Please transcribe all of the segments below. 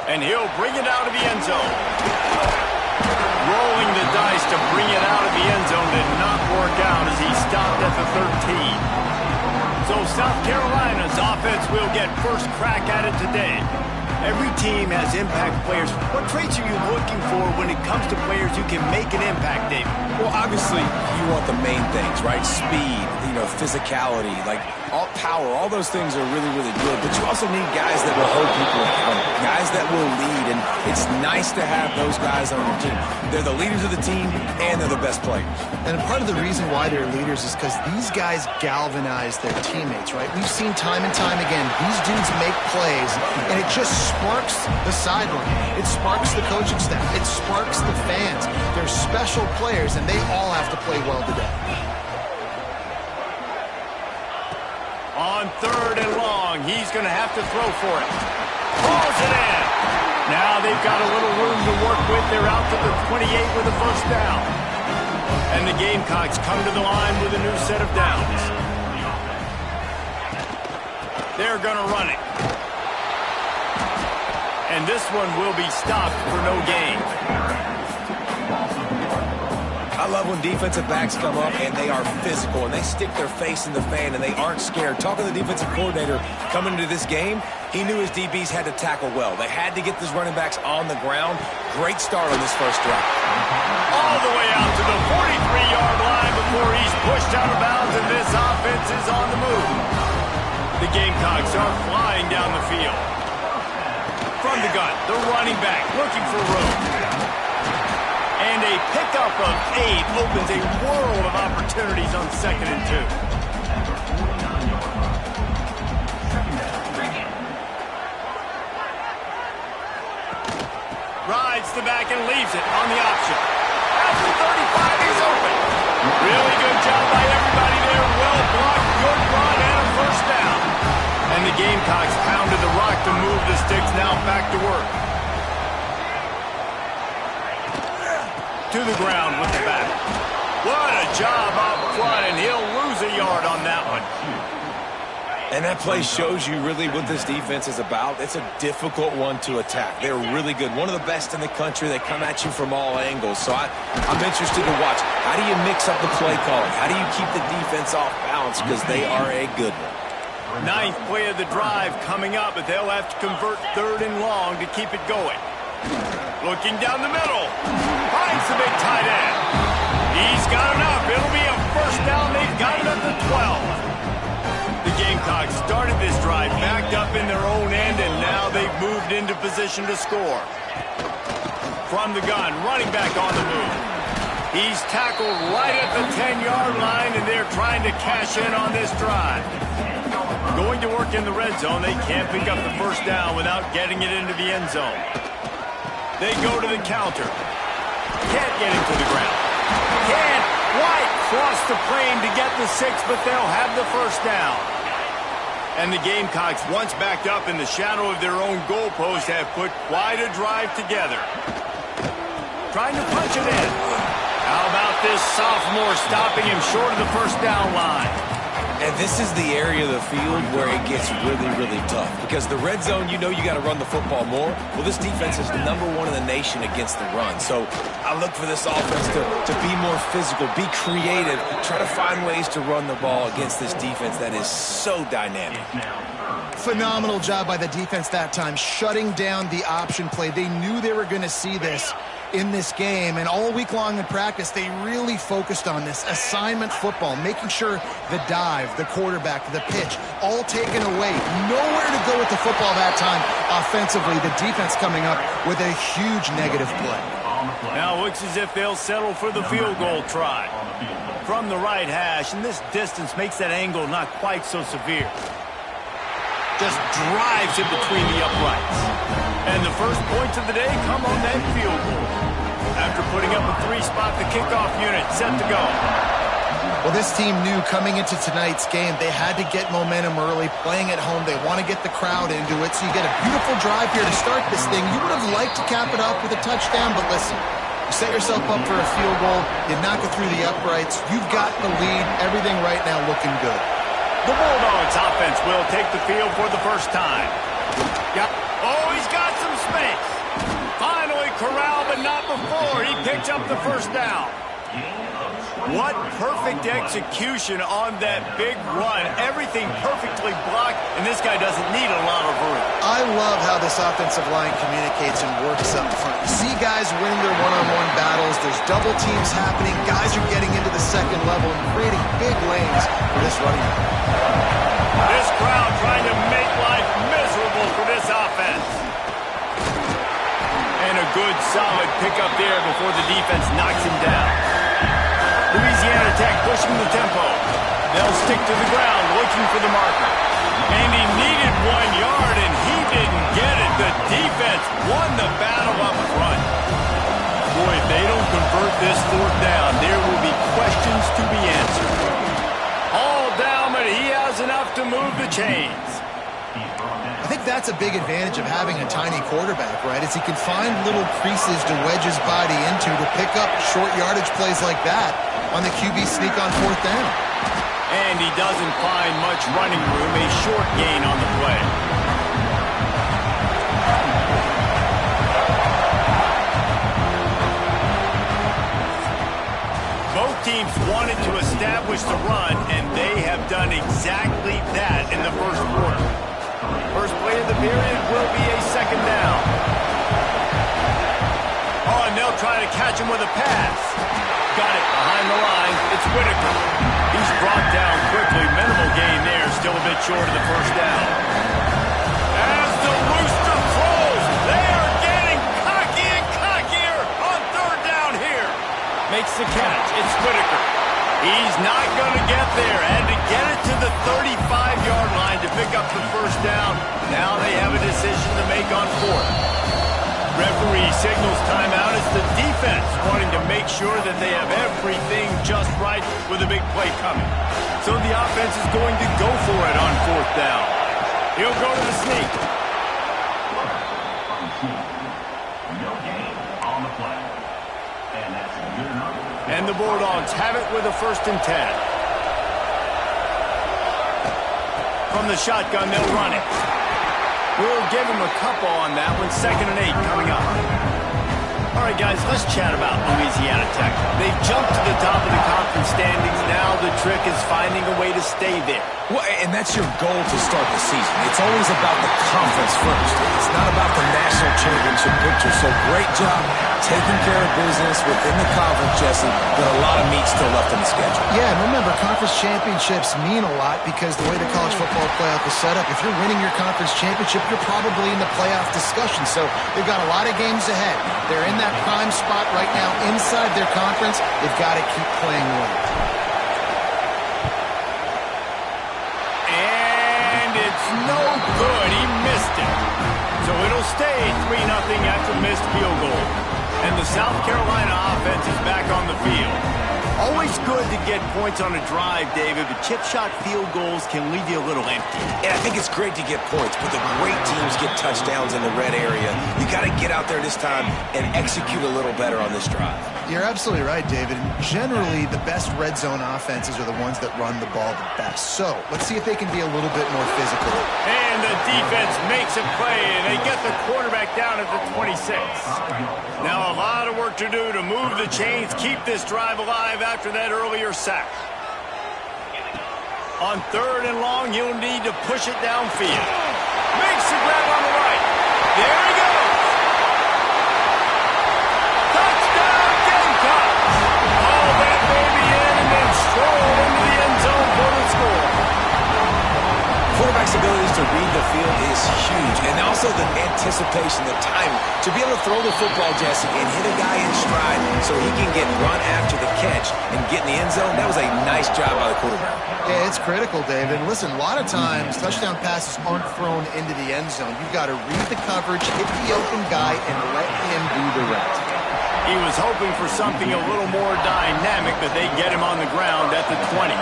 And he'll bring it out of the end zone. Rolling the dice to bring it out of the end zone did not work out as he stopped at the 13. So South Carolina's offense will get first crack at it today. Every team has impact players. What traits are you looking for when it comes to players who can make an impact, David? Well, obviously, you want the main things, right? Speed, physicality, like all power, all those things are really, really good. But you also need guys that will hold people accountable, guys that will lead. And it's nice to have those guys on your team. They're the leaders of the team, and they're the best players. And part of the reason why they're leaders is because these guys galvanize their teammates, right? We've seen time and time again, these dudes make plays, and it just sparks the sideline. It sparks the coaching staff. It sparks the fans. They're special players, and they all have to play well today. On 3rd and long, he's going to have to throw for it. Calls it in. Now they've got a little room to work with. They're out to the 28 with a first down. And the Gamecocks come to the line with a new set of downs. They're going to run it. And this one will be stopped for no gain. I love when defensive backs come up and they are physical and they stick their face in the fan and they aren't scared. Talking to the defensive coordinator coming into this game, he knew his DBs had to tackle well. They had to get these running backs on the ground. Great start on this first drive. All the way out to the 43-yard line before he's pushed out of bounds, and this offense is on the move. The Gamecocks are flying down the field. From the gun, the running back looking for room. And a pickup of 8 opens a world of opportunities on 2nd and 2. Rides the back and leaves it on the option. At the 35, he's open. Really good job by everybody there. Well blocked, good run, and a first down. And the Gamecocks pounded the rock to move the sticks, now back to work. To the ground with the back. What a job up front, and he'll lose a yard on that one. And that play shows you really what this defense is about. It's a difficult one to attack. They're really good. One of the best in the country. They come at you from all angles. So I'm interested to watch. How do you mix up the play calling? How do you keep the defense off balance? Because they are a good one. 9th play of the drive coming up, but they'll have to convert 3rd and long to keep it going. Looking down the middle. Finds the big tight end. He's got enough. It'll be a first down. They've got it up to 12. The Gamecocks started this drive backed up in their own end, and now they've moved into position to score. From the gun, running back on the move. He's tackled right at the 10-yard line, and they're trying to cash in on this drive. Going to work in the red zone, they can't pick up the first down without getting it into the end zone. They go to the counter. Can't get him to the ground. Can't quite cross the plane to get the 6, but they'll have the first down. And the Gamecocks, once backed up in the shadow of their own goalpost, have put quite a drive together. Trying to punch it in. How about this sophomore stopping him short of the first down line? And this is the area of the field where it gets really, really tough. Because the red zone, you got to run the football more. Well, this defense is #1 in the nation against the run. So I look for this offense to be more physical, be creative, try to find ways to run the ball against this defense that is so dynamic. Phenomenal job by the defense that time, shutting down the option play. They knew they were going to see this in this game, and all week long in practice, they really focused on this assignment football, making sure the dive, the quarterback, the pitch, all taken away. Nowhere to go with the football that time offensively. The defense coming up with a huge negative play. Now it looks as if they'll settle for the field goal try. From the right hash, and this distance makes that angle not quite so severe. Just drives it between the uprights. And the first points of the day come on that field goal. After putting up a 3-spot, the kickoff unit set to go. Well, this team knew coming into tonight's game they had to get momentum early, playing at home. They want to get the crowd into it, so you get a beautiful drive here to start this thing. You would have liked to cap it up with a touchdown, but listen, you set yourself up for a field goal, you knock it through the uprights, you've got the lead, everything right now looking good. The Bulldogs offense will take the field for the first time. Yep. Oh, he's got some space. corral, but not before. He picks up the first down. What perfect execution on that big run. Everything perfectly blocked, and this guy doesn't need a lot of room. I love how this offensive line communicates and works up front. You see guys winning their one-on-one battles. There's double teams happening. Guys are getting into the second level and creating big lanes for this running back. This crowd trying to make life miserable for this offense. And a good, solid pickup there before the defense knocks him down. Louisiana Tech pushing the tempo. They'll stick to the ground looking for the marker. And he needed 1 yard, and he didn't get it. The defense won the battle up front. Boy, if they don't convert this fourth down, there will be questions to be answered. All down, but he has enough to move the chains. I think that's a big advantage of having a tiny quarterback, right? Is he can find little creases to wedge his body into to pick up short yardage plays like that on the QB sneak on fourth down. And he doesn't find much running room, a short gain on the play. Both teams wanted to establish the run, and they have done exactly that in the first quarter. First play of the period will be a second down. Oh, and they'll try to catch him with a pass. Got it behind the line. It's Whitaker. He's brought down quickly. Minimal gain there. Still a bit short of the first down. As the rooster crows, they are getting cocky and cockier on third down here. Makes the catch. It's Whitaker. He's not going to get there. Had to get it to the 35-yard line to pick up the first down. Now they have a decision to make on fourth. Referee signals timeout. It's the defense wanting to make sure that they have everything just right with a big play coming. So the offense is going to go for it on fourth down. He'll go to the sneak. No gain on the play. And that's good enough. And the Bulldogs have it with a 1st and 10. From the shotgun, they'll run it. We'll give him a couple on that one. 2nd and 8 coming up. All right, guys, let's chat about Louisiana Tech. They've jumped to the top of the conference standings. Now the trick is finding a way to stay there. Well, and that's your goal to start the season. It's always about the conference first. It's not about the national championship picture. So great job taking care of business within the conference, Jesse, but a lot of meat still left in the schedule. Yeah, and remember, conference championships mean a lot because the way the college football playoff is set up, if you're winning your conference championship, you're probably in the playoff discussion. So they've got a lot of games ahead. They're in that prime spot right now inside their conference. They've got to keep playing well. And it's no good. He missed it. So it'll stay 3-0 after missed field goal. And the South Carolina offense is back on the field. Always good to get points on a drive, David, but chip shot field goals can leave you a little empty. And I think it's great to get points, but the great teams get touchdowns in the red area. You got to get out there this time and execute a little better on this drive. You're absolutely right, David. And generally, the best red zone offenses are the ones that run the ball the best. So let's see if they can be a little bit more physical. And the defense makes a play, and they get the quarterback down at the 26. Now a lot of work to do to move the chains, keep this drive alive after that earlier sack. On 3rd and long, you'll need to push it downfield. Makes the grab on the right. There he goes. Touchdown, Gamecocks. Haul that baby in and then stroll into the end zone for the score. Quarterback's abilities to read the field is huge, and also the anticipation, the timing. To be able to throw the football, Jesse, and hit a guy in stride so he can get run after the catch and get in the end zone, that was a nice job by the quarterback. Yeah, it's critical, David. Listen, a lot of times, touchdown passes aren't thrown into the end zone. You've got to read the coverage, hit the open guy, and let him do the rest. He was hoping for something a little more dynamic, but they get him on the ground at the 20.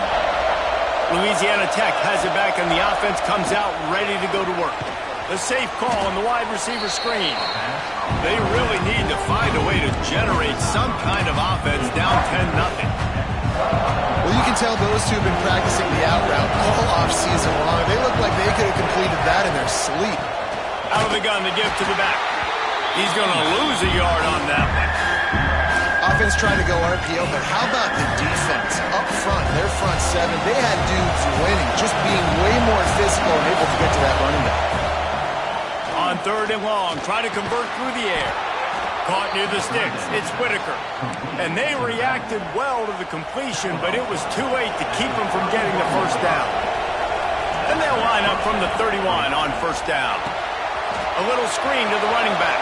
Louisiana Tech has it back, and the offense comes out ready to go to work. The safe call on the wide receiver screen. They really need to find a way to generate some kind of offense down 10-0. Well, you can tell those two have been practicing the out route all off-season long. They look like they could have completed that in their sleep. Out of the gun to give to the back. He's going to lose a yard on that one. Offense trying to go RPO, but how about the defense? Up front, their front seven, they had dudes winning, just being way more physical and able to get to that running back. On 3rd and long, try to convert through the air. Caught near the sticks. It's Whitaker. And they reacted well to the completion, but it was too late to keep them from getting the first down. And they'll line up from the 31 on 1st down. A little screen to the running back.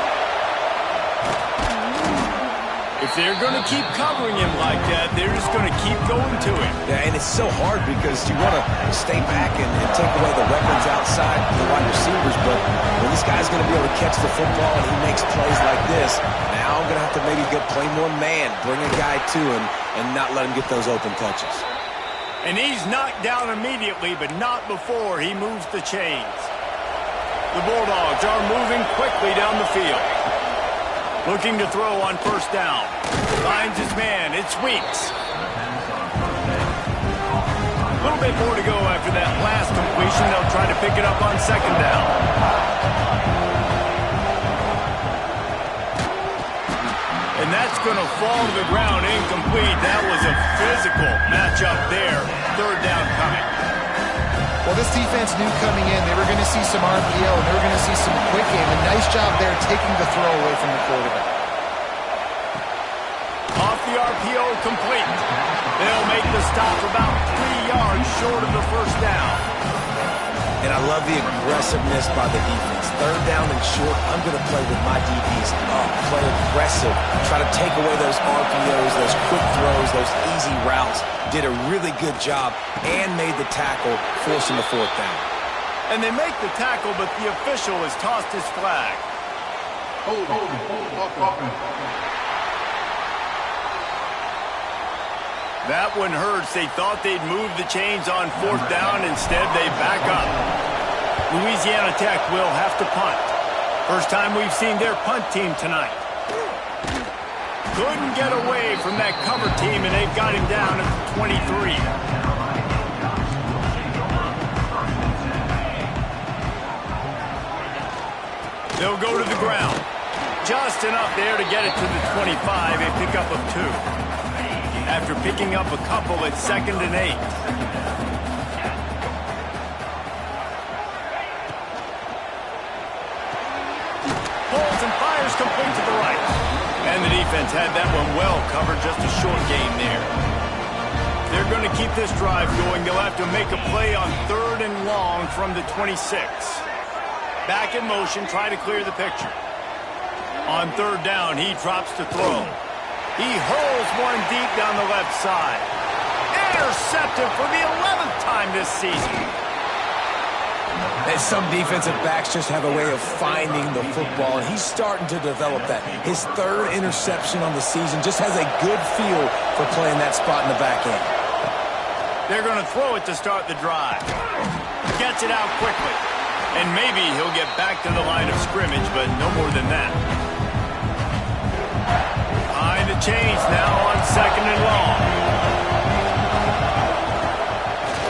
If they're going to keep covering him like that, they're just going to keep going to him. Yeah, and it's so hard because you want to stay back and take away the weapons outside the wide receivers, but when this guy's going to be able to catch the football and he makes plays like this, now I'm going to have to maybe play more man, bring a guy to him, and not let him get those open touches. And he's knocked down immediately, but not before he moves the chains. The Bulldogs are moving quickly down the field. Looking to throw on 1st down. Finds his man. It's Weeks. A little bit more to go after that last completion. They'll try to pick it up on 2nd down. And that's going to fall to the ground incomplete. That was a physical matchup there. 3rd down coming. Well, this defense knew coming in they were going to see some RPO and they were going to see some quick game. A nice job there taking the throw away from the quarterback. Off the RPO, complete. They'll make the stop about 3 yards short of the 1st down. And I love the aggressiveness by the defense. 3rd down and short, I'm going to play with my DBs up, play aggressive, try to take away those RPOs, those quick throws, those easy routes. Did a really good job and made the tackle, forcing the 4th down. And they make the tackle, but the official has tossed his flag. That one hurts. They thought they'd move the chains on 4th down. Instead, they back up. Louisiana Tech will have to punt. First time we've seen their punt team tonight. Couldn't get away from that cover team, and they've got him down at the 23. They'll go to the ground. Just enough there to get it to the 25, a pickup of 2. After picking up a couple at 2nd and 8. Pulls and fires complete to the right. And the defense had that one well covered, just a short gain there. They're going to keep this drive going. They'll have to make a play on 3rd and long from the 26. Back in motion, try to clear the picture. On 3rd down, he drops to throw. He hurls one deep down the left side. Intercepted for the 11th time this season. And some defensive backs just have a way of finding the football, and he's starting to develop that. His 3rd interception on the season, just has a good feel for playing that spot in the back end. They're going to throw it to start the drive. Gets it out quickly. And maybe he'll get back to the line of scrimmage, but no more than that. Behind the chains now on 2nd and long.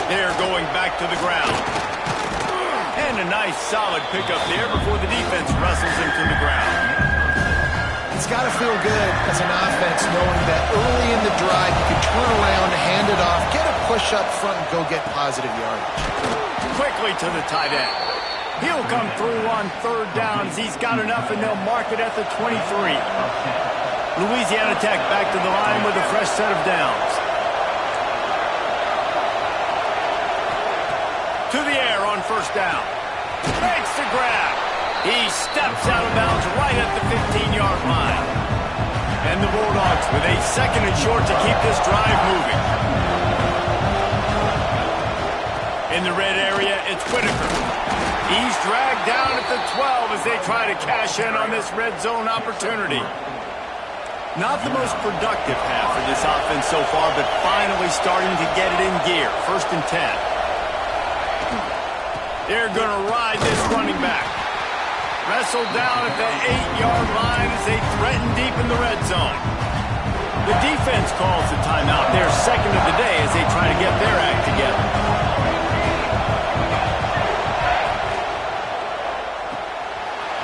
They're going back to the ground. And a nice solid pickup there before the defense wrestles him to the ground. It's got to feel good as an offense knowing that early in the drive you can turn around, hand it off, get a push up front, and go get positive yardage. Quickly to the tight end. He'll come through on 3rd downs. He's got enough, and they'll mark it at the 23. Louisiana Tech back to the line with a fresh set of downs. To the air on 1st down. Makes the grab. He steps out of bounds right at the 15-yard line. And the Bulldogs with a 2nd and short to keep this drive moving. In the red area, it's Whitaker. He's dragged down at the 12 as they try to cash in on this red zone opportunity. Not the most productive half for this offense so far, but finally starting to get it in gear. 1st and 10. They're going to ride this running back. Wrestled down at the 8-yard line as they threaten deep in the red zone. The defense calls the timeout. Their 2nd of the day as they try to get their act together.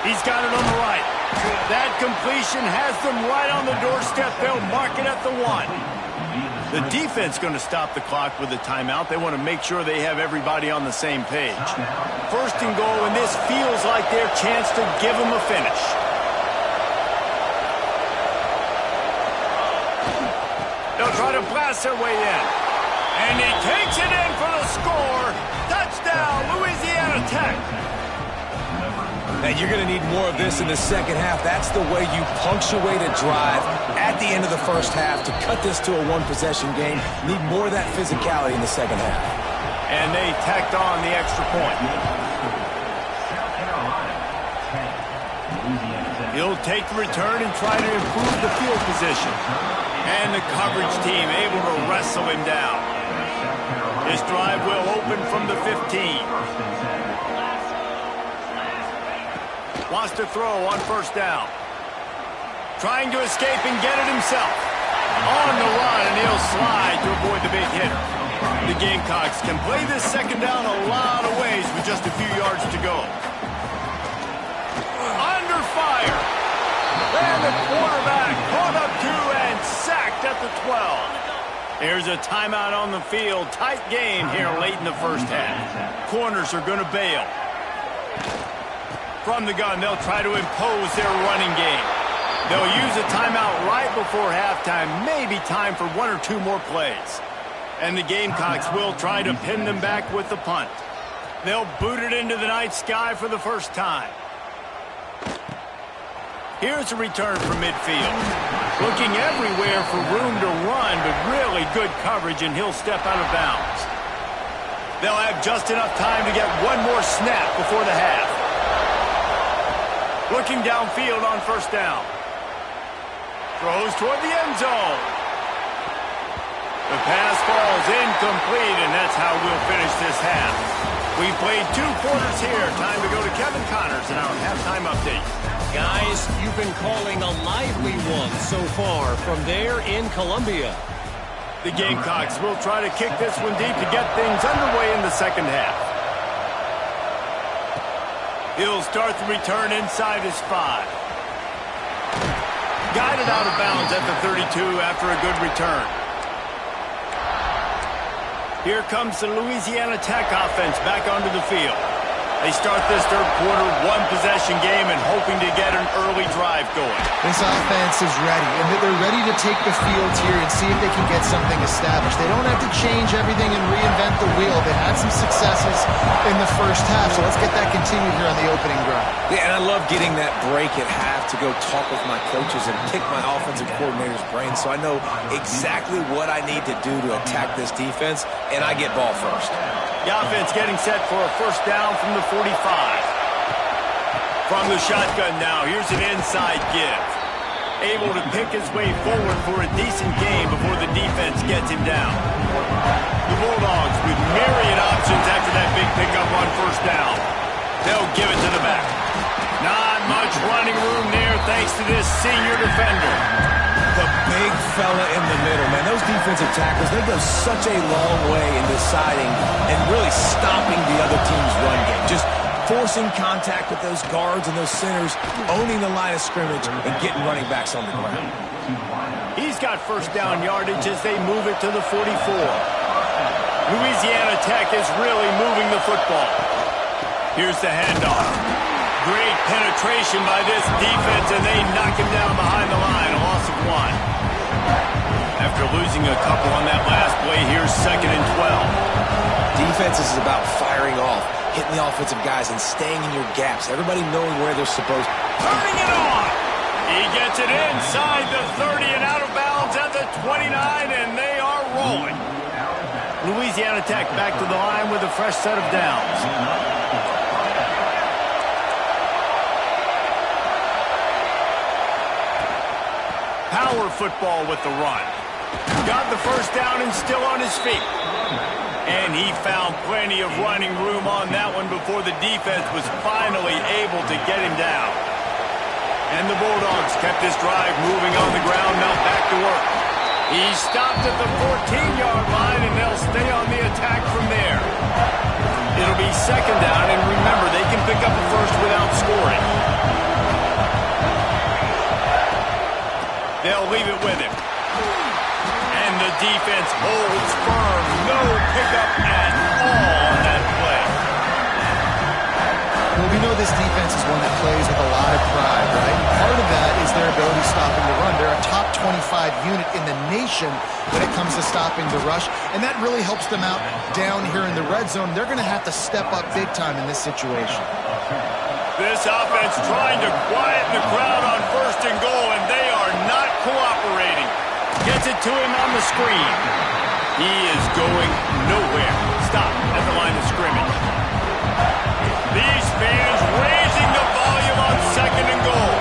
He's got it on the right. That completion has them right on the doorstep. They'll mark it at the 1. The defense going to stop the clock with a timeout. They want to make sure they have everybody on the same page. First and goal, and this feels like their chance to give them a finish. They'll try to blast their way in. And he takes it in for the score. Touchdown, Louisiana Tech. And you're going to need more of this in the second half. That's the way you punctuate a drive at the end of the first half to cut this to a one-possession game. Need more of that physicality in the second half. And they tacked on the extra point. He'll take the return and try to improve the field position. And the coverage team able to wrestle him down. This drive will open from the 15. Wants to throw on first down. Trying to escape and get it himself. On the run, and he'll slide to avoid the big hitter. The Gamecocks can play this second down a lot of ways with just a few yards to go. Under fire. And the quarterback caught up to and sacked at the 12. There's a timeout on the field. Tight game here late in the first half. Corners are going to bail. From the gun, they'll try to impose their running game. They'll use a timeout right before halftime, maybe time for 1 or 2 more plays. And the Gamecocks will try to pin them back with the punt. They'll boot it into the night sky for the first time. Here's a return from midfield. Looking everywhere for room to run, but really good coverage, and he'll step out of bounds. They'll have just enough time to get one more snap before the half. Looking downfield on first down. Throws toward the end zone. The pass falls incomplete, and that's how we'll finish this half. We played 2 quarters here. Time to go to Kevin Connors in our halftime update. Guys, you've been calling a lively one so far from there in Columbia. The Gamecocks will try to kick this one deep to get things underway in the second half. He'll start the return inside his 5. Guided out of bounds at the 32 after a good return. Here comes the Louisiana Tech offense back onto the field. They start this third quarter one-possession game and hoping to get an early drive going. This offense is ready, and they're ready to take the field here and see if they can get something established. They don't have to change everything and reinvent the wheel. They had some successes in the first half, so let's get that continued here on the opening drive. Yeah, and I love getting that break at half to go talk with my coaches and pick my offensive coordinator's brains so I know exactly what I need to do to attack this defense, and I get ball first. The offense getting set for a first down from the 45. From the shotgun now, here's an inside give. Able to pick his way forward for a decent game before the defense gets him down. The Bulldogs with myriad options after that big pickup on first down. They'll give it to the back. Not much running room there thanks to this senior defender. The big fella in the middle, man. Those defensive tackles, they go such a long way in deciding and really stopping the other team's run game. Just forcing contact with those guards and those centers, owning the line of scrimmage, and getting running backs on the ground. He's got first down yardage as they move it to the 44. Louisiana Tech is really moving the football. Here's the handoff. Great penetration by this defense, and they knock him down behind the line, a loss of 1. After losing a couple on that last play, here's 2nd and 12. Defense is about firing off, hitting the offensive guys, and staying in your gaps. Everybody knowing where they're supposed to. Turning it on! He gets it inside the 30 and out of bounds at the 29, and they are rolling. Louisiana Tech back to the line with a fresh set of downs. Power football with the run. Got the first down and still on his feet. And he found plenty of running room on that one before the defense was finally able to get him down. And the Bulldogs kept this drive moving on the ground, now back to work. He stopped at the 14-yard line, and they'll stay on the attack from there. It'll be 2nd down, and remember, they can pick up a first without scoring. holds firm. No pickup at all on that play. Well, we know this defense is one that plays with a lot of pride, right? Part of that is their ability stopping the run. They're a top 25 unit in the nation when it comes to stopping the rush, and that really helps them out down here in the red zone. They're going to have to step up big time in this situation. This offense trying to quieten the crowd on 1st and goal, and they are not cooperating. Gets it to him on the screen. He is going nowhere. Stop at the line of scrimmage. These fans raising the volume on 2nd and goal.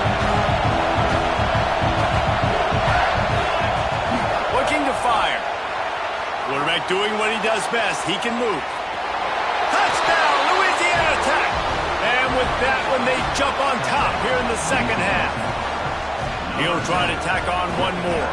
Looking to fire. Quarterback doing what he does best. He can move. Touchdown, Louisiana Tech. And with that one, they jump on top here in the 2nd half. He'll try to tack on one more.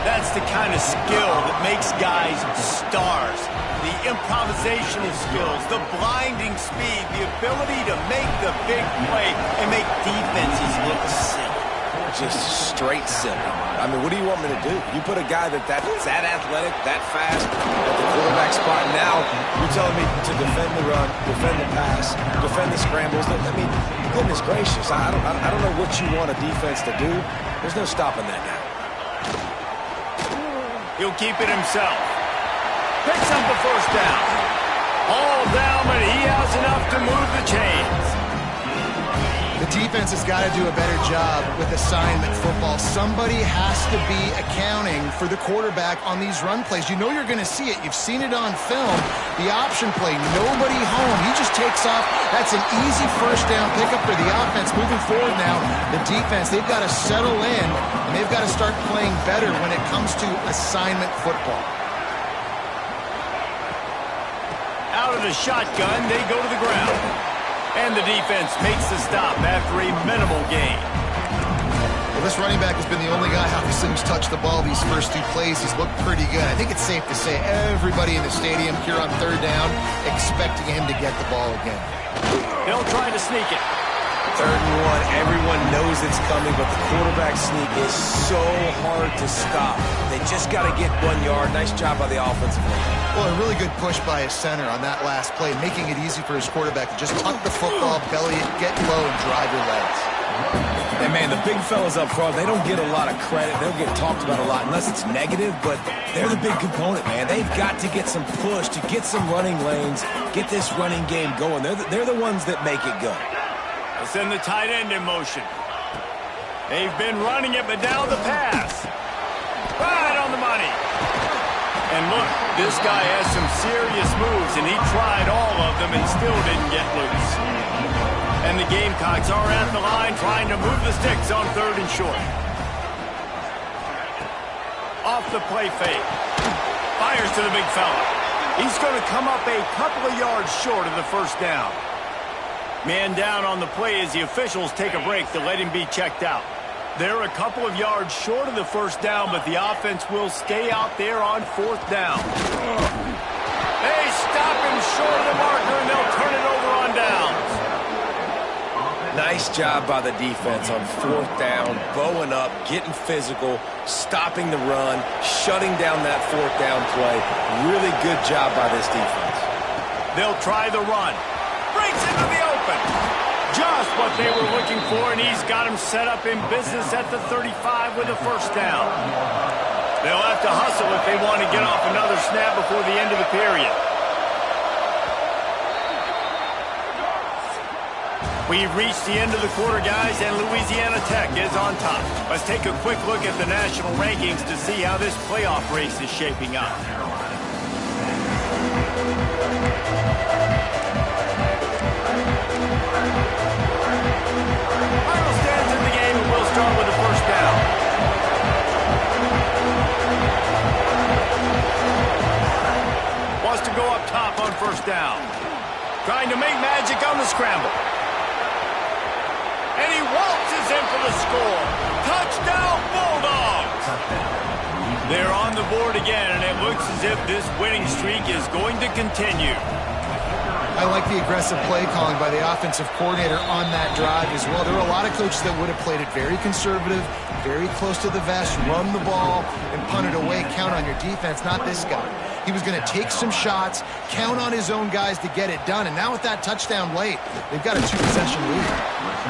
That's the kind of skill that makes guys stars. The improvisational skills, the blinding speed, the ability to make the big play and make defenses look silly. Just straight silly. I mean, what do you want me to do? You put a guy that's that athletic, that fast, at the quarterback spot. Now you're telling me to defend the run, defend the pass, defend the scrambles. I mean, goodness gracious, I don't know what you want a defense to do. There's no stopping that guy. He'll keep it himself. Picks up the 1st down. All down, but he has enough to move the chains. The defense has got to do a better job with assignment football. Somebody has to be accounting for the quarterback on these run plays. You know you're going to see it. You've seen it on film. The option play, nobody home. He just takes off. That's an easy 1st down pickup for the offense. Moving forward now, the defense, they've got to settle in, and they've got to start playing better when it comes to assignment football. Out of the shotgun, they go to the ground. And the defense makes the stop after a minimal gain. Well, this running back has been the only guy, obviously, who's touched the ball these first 2 plays. He's looked pretty good. I think it's safe to say everybody in the stadium here on 3rd down expecting him to get the ball again. They'll try to sneak it. 3rd and 1, everyone knows it's coming, but the quarterback sneak is so hard to stop. They just got to get 1 yard. Nice job by the offensive line. Well, a really good push by his center on that last play, making it easy for his quarterback to just tuck the football, belly it, get low, and drive your legs. And, man, the big fellas up front, they don't get a lot of credit. They don't get talked about a lot unless it's negative, but they're the big component, man. They've got to get some push, to get some running lanes, get this running game going. They're the ones that make it go. They'll send the tight end in motion. They've been running it, but now the pass. Right on the money. And look, this guy has some serious moves, and he tried all of them and still didn't get loose. And the Gamecocks are at the line trying to move the sticks on 3rd and short. Off the play fake. Fires to the big fella. He's going to come up a couple of yards short of the 1st down. Man down on the play as the officials take a break to let him be checked out. They're a couple of yards short of the 1st down, but the offense will stay out there on 4th down. They stop him short of the marker, and they'll turn it over on downs. Nice job by the defense on 4th down, bowing up, getting physical, stopping the run, shutting down that 4th down play. Really good job by this defense. They'll try the run. Breaks into the open. Just what they were looking for, and he's got him set up in business at the 35 with a 1st down. They'll have to hustle if they want to get off another snap before the end of the period. We've reached the end of the quarter, guys, and Louisiana Tech is on top. Let's take a quick look at the national rankings to see how this playoff race is shaping up. Final stands in the game, and we'll start with the 1st down. Wants to go up top on 1st down. Trying to make magic on the scramble. And he waltzes in for the score. Touchdown, Bulldogs! They're on the board again, and it looks as if this winning streak is going to continue. I I like the aggressive play calling by the offensive coordinator on that drive as well. There were a lot of coaches that would have played it very conservative, very close to the vest, run the ball, and punt it away, count on your defense. Not this guy. He was going to take some shots, count on his own guys to get it done. And now with that touchdown late, they've got a 2-possession lead.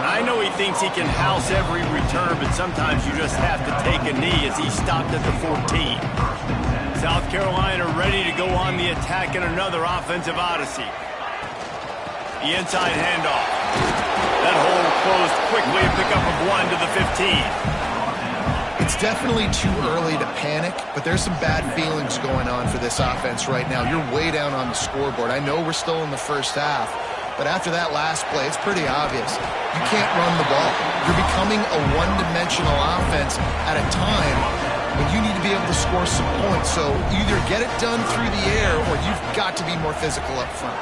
I know he thinks he can house every return, but sometimes you just have to take a knee as he stopped at the 14. South Carolina ready to go on the attack in another offensive odyssey. The inside handoff. That hole closed quickly, a pickup of 1 to the 15. It's definitely too early to panic, but there's some bad feelings going on for this offense right now. You're way down on the scoreboard. I know we're still in the first half, but after that last play, it's pretty obvious. You can't run the ball. You're becoming a one-dimensional offense at a time when you need to be able to score some points. So either get it done through the air or you've got to be more physical up front.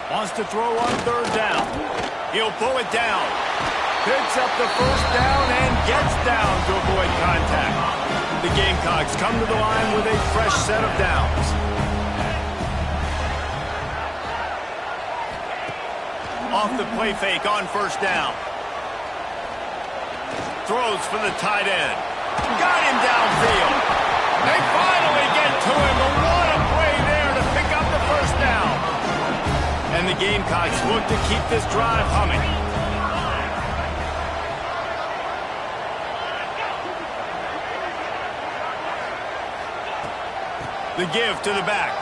Wants to throw on third down. He'll pull it down. Picks up the first down and gets down to avoid contact. The Gamecocks come to the line with a fresh set of downs. Off the play fake on first down. Throws for the tight end. Got him downfield. They finally get to him. But what a play there to pick up the first down. And the Gamecocks look to keep this drive humming. The give to the back.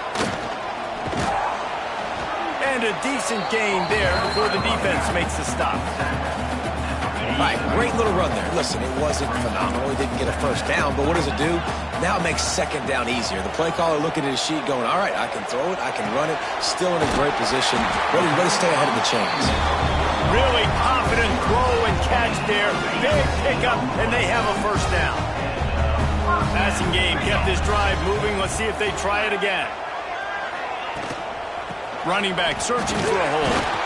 And a decent gain there before the defense makes the stop. All right, great little run there. Listen, it wasn't phenomenal. He didn't get a first down, but what does it do? Now it makes second down easier. The play caller looking at his sheet going, all right, I can throw it, I can run it. Still in a great position. Ready to stay ahead of the chains. Really confident throw and catch there. Big pickup, and they have a first down. Passing game kept this drive moving. Let's see if they try it again. Running back searching for a hole.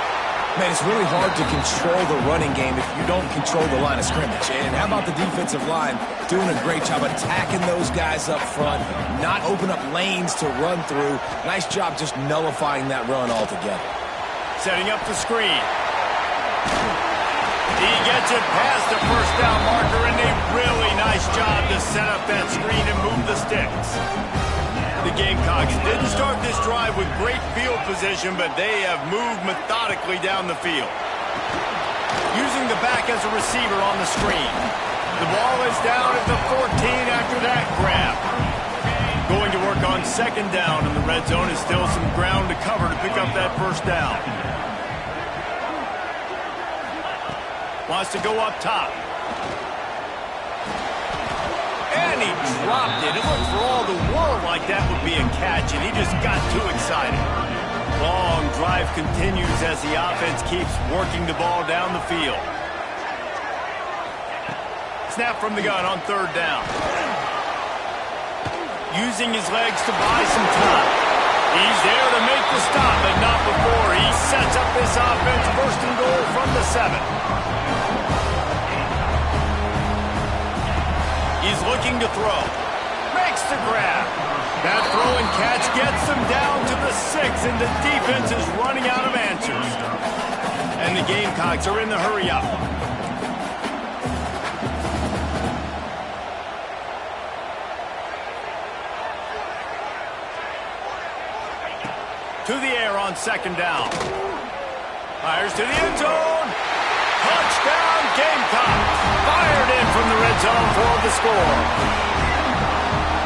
Man, it's really hard to control the running game if you don't control the line of scrimmage. And how about the defensive line doing a great job attacking those guys up front, not open up lanes to run through. Nice job just nullifying that run altogether. Setting up the screen. He gets it past the first down marker, and a really nice job to set up that screen and move the sticks. The Gamecocks didn't start this drive with great field position, but they have moved methodically down the field. Using the back as a receiver on the screen. The ball is down at the 14 after that grab. Going to work on second down, and the red zone is still some ground to cover to pick up that first down. Wants to go up top. And he dropped it. It looked for all the world like that would be a catch, and he just got too excited. Long drive continues as the offense keeps working the ball down the field. Snap from the gun on third down. Using his legs to buy some time. He's there to make the stop, but not before he sets up this offense first and goal from the 7. He's looking to throw. Makes the grab. That throw and catch gets him down to the 6, and the defense is running out of answers. And the Gamecocks are in the hurry-up. To the air on second down. Fires to the end zone. Touchdown, Gamecocks. Fired in from the red zone for the score.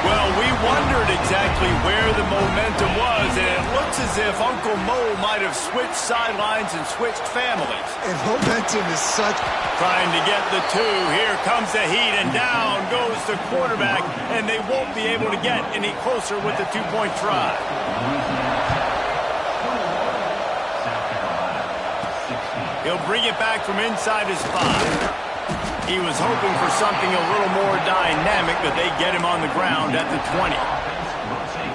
Well, we wondered exactly where the momentum was, and it looks as if Uncle Mo might have switched sidelines and switched families. And momentum is such... Trying to get the 2. Here comes the heat, and down goes the quarterback, and they won't be able to get any closer with the 2-point try. He'll bring it back from inside his 5. He was hoping for something a little more dynamic, but they get him on the ground at the 20.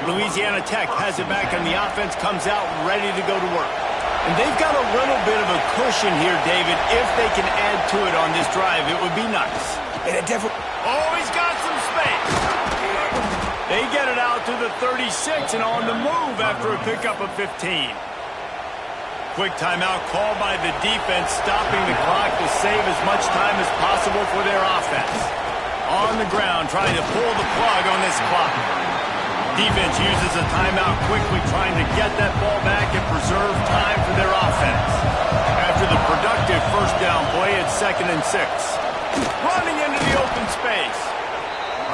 Louisiana Tech has it back, and the offense comes out ready to go to work. And they've got a little bit of a cushion here, David. If they can add to it on this drive, it would be nice. And it definitely... Oh, he's got some space. They get it out to to the 36 and on the move after a pickup of 15. Quick timeout called by the defense, stopping the clock to save as much time as possible for their offense. On the ground, trying to pull the plug on this clock. Defense uses a timeout quickly, trying to get that ball back and preserve time for their offense. After the productive first down play, it's 2nd and 6. Running into the open space.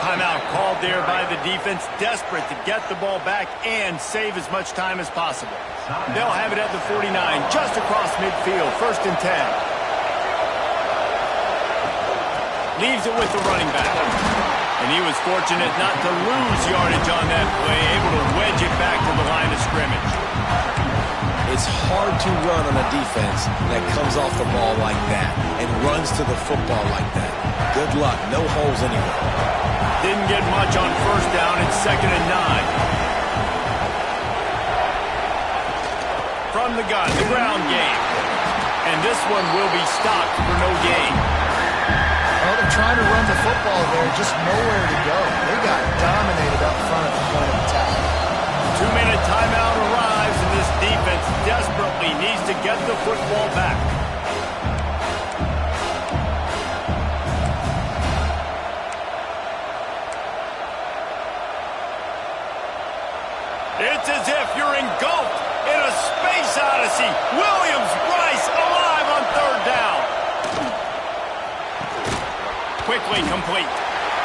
Timeout called there by the defense, desperate to get the ball back and save as much time as possible. They'll have it at the 49, just across midfield, 1st and 10. Leaves it with the running back. And he was fortunate not to lose yardage on that play, able to wedge it back to the line of scrimmage. It's hard to run on a defense that comes off the ball like that and runs to the football like that. Good luck. No holes anywhere. Didn't get much on first down. It's 2nd and 9. From the gun, the ground game. And this one will be stopped for no gain. Well, they're trying to run the football there, just nowhere to go. They got dominated up front at the point of attack. 2-minute timeout arrives, and this defense desperately needs to get the football back. It's as if you're engulfed in a space odyssey. Williams-Brice alive on 3rd down. Quickly complete.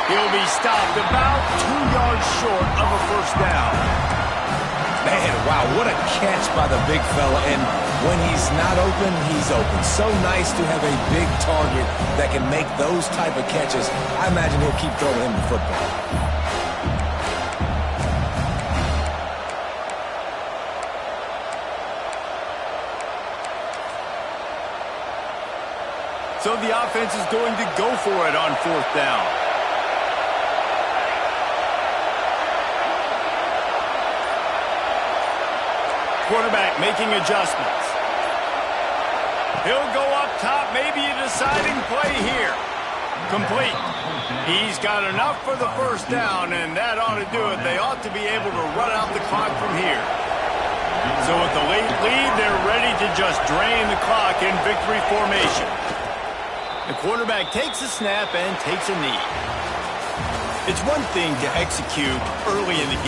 He'll be stopped about 2 yards short of a first down. Man, wow, what a catch by the big fella. And when he's not open, he's open. So nice to have a big target that can make those type of catches. I imagine he'll keep throwing him the football. So the offense is going to go for it on 4th down. Quarterback making adjustments. He'll go up top, maybe a deciding play here. Complete. He's got enough for the first down, and that ought to do it. They ought to be able to run out the clock from here. So with the late lead, they're ready to just drain the clock in victory formation. The quarterback takes a snap and takes a knee. It's one thing to execute early in the game.